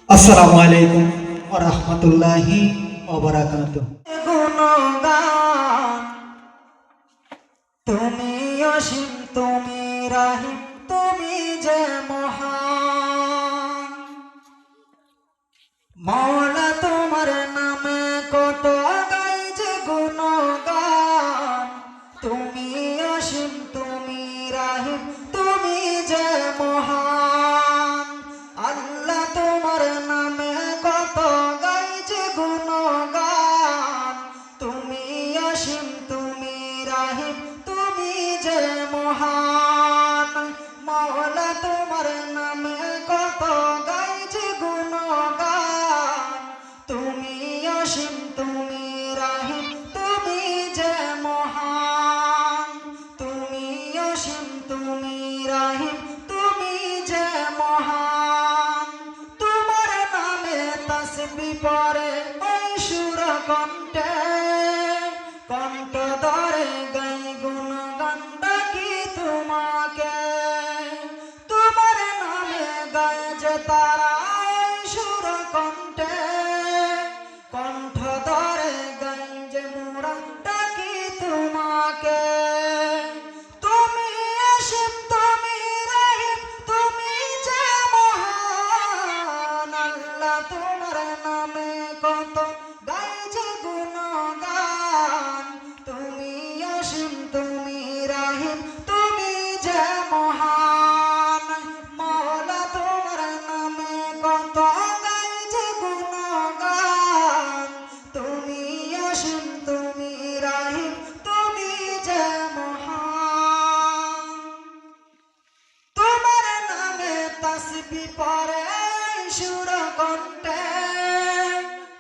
আসসালামু আলাইকুম ওয়া রাহমাতুল্লাহি ওয়া বারাকাতুহু। গুণগান তুমি অসীম, তুমি রাহিম, তুমি যে মহান। মওলা তোমার নামে কত গাই যে গুণগান। তুমি অসীম, তুমি রাহিম, তুমি যে মহান। আল্লাহ তোমার নামে কত গাই যে গুণগান। তুমি অসীম, তুমি রাহিম, তুমি যে মহান। মওলা তোমার নামে কত গাই যে গুণগান। তুমি অসীম, তুমি রাহিম, তুমি যে মহান। তুমি অসীম, তুমি রাহিম, তুমি যে মহান। তোমার নামে তাসবিহ পড়ে ওই সুর কণ্ঠে, কণ্ঠ ধরে গাই গুণগান ডাকি তোমাকে। তোমার নামে গায় যে তারা ওই সুর কণ্ঠে, কণ্ঠ ধরে গাই যে মোরা ডাকি তোমাকে। তুমি অসীম, তুমি রাহিম, তুমি যে মহান। আল্লাহ তোমার নামে কত গাই যে গুণগান। তুমি অসীম, তুমি রাহিম, তুমি যে মহান। মওলা তোমার নামে কত গাই যে গুণগান। তুমি অসীম, তুমি রাহিম, তুমি যে মহান। তোমার নামে তাসবিহ পড়ে সুর কণ্ঠে,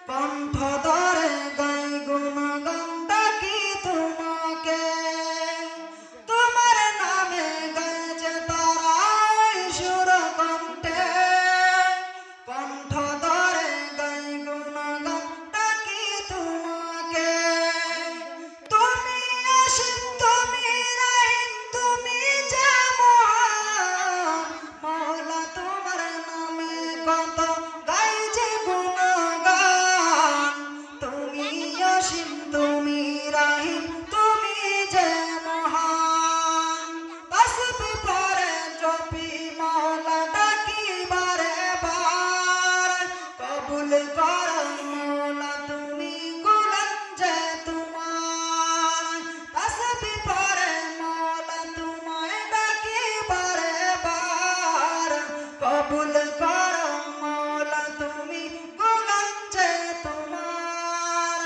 কণ্ঠ ধরে গাই গুণগান ডাকি তোমাকে। তোমার নামে গায় যে তারা সুর কণ্ঠে, কণ্ঠ ধরে গাই গুণগান ডাকি তোমাকে। তুমি অসীম, তুমি রাহিম, তুমি যে মহান। মওলা তোমার নামে কত গাই যে গুণগান। তুমি অসীম, তুমি রাহিম, তুমি যে মহান। তাসবিহ পড়ে জপি মওলা ডাকি বারে বার। কবুল করো মওলা তুমি গোলাম যে তোমার। তাসবিহ পড়ে মওলা তোমায় ডাকি বারে বার। কবুল করো মওলা তুমি গোলাম যে তোমার।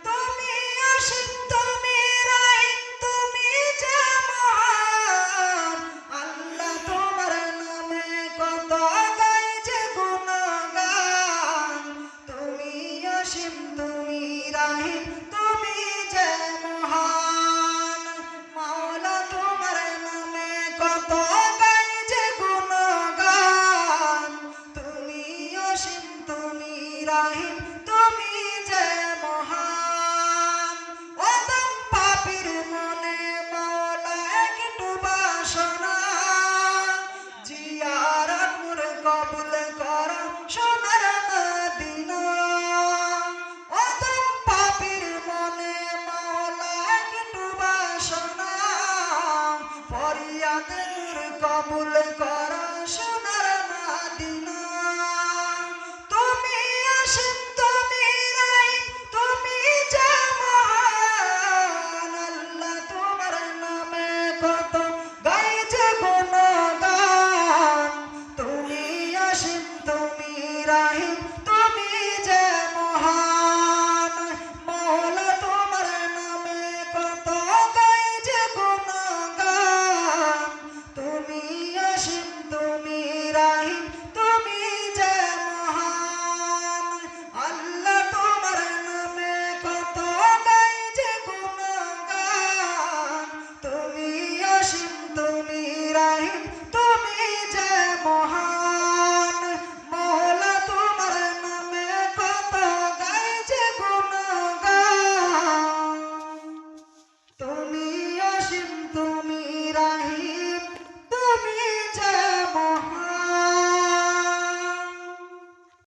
তুমি অসীম, তুমি রাহিম, তুমি যে মহান। আল্লাহ তোমার নামে কত গাই যে গুণগান। তুমি অসীম, তুমি রাহিম, তুমি যে মহান। মওলা তোমার নামে কত গাই যে গুণগান। তুমি অসীম, তুমি রাহিম, তুমি যে মহান। অদম পাপীর মনে মওলা একটু বাসনা, জিয়ারত মোর কবুল করো সোনার মদিনা। অদম পাপীর মনে মওলা একটু বাসনা, ফরিয়াদ মোর কবুল করো সোনার মদিনা। তুমি অসীম, তুমি রাহিম, তুমি যে মহান। আল্লাহ তোমার নামে কত গাই যে গুণগান। তুমি অসীম, তুমি রাহিম,